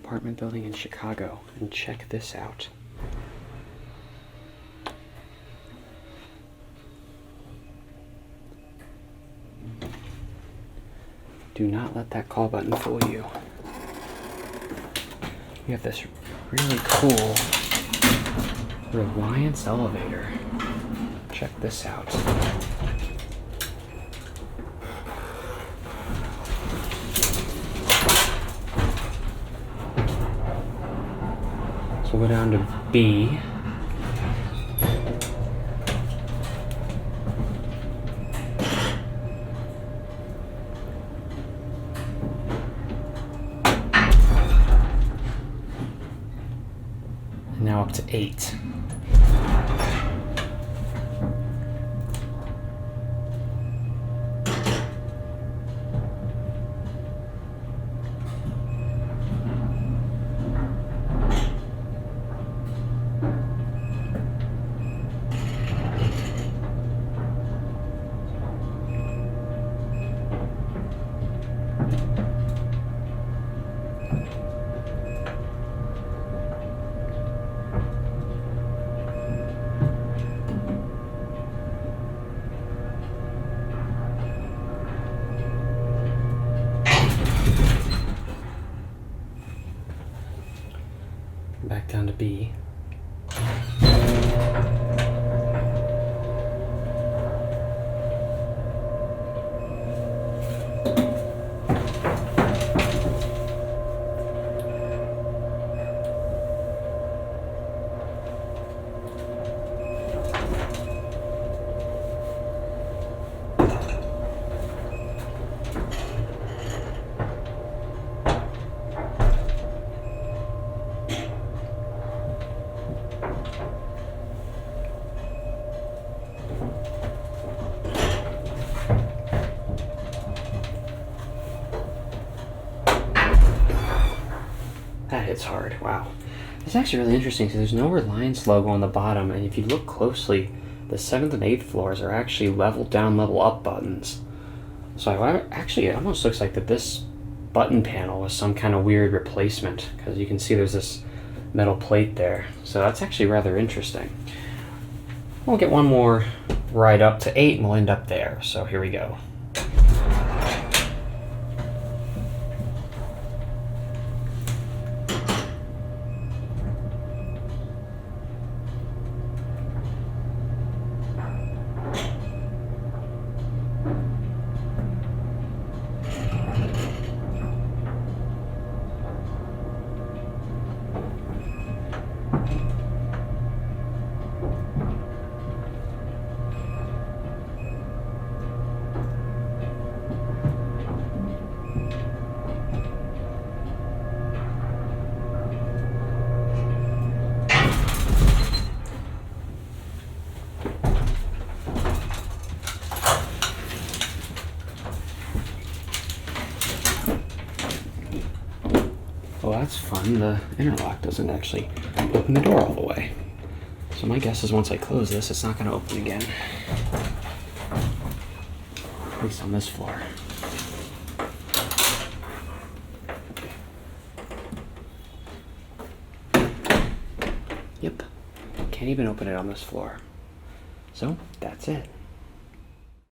apartment building in Chicago, and check this out. Do not let that call button fool you. We have this really cool Reliance elevator. Check this out. So we'll go down to B. And now up to 8. Back down to B. That hits hard. Wow. It's actually really interesting because there's no Reliance logo on the bottom, and if you look closely, the 7th and 8th floors are actually level down, level up buttons. So actually, it almost looks like that this button panel was some kind of weird replacement, because you can see there's this metal plate there. So that's actually rather interesting. We'll get one more ride up to 8 and we'll end up there. So here we go. Well, that's fun. The interlock doesn't actually open the door all the way. So my guess is once I close this, it's not going to open again. At least on this floor. Yep. Can't even open it on this floor. So, that's it.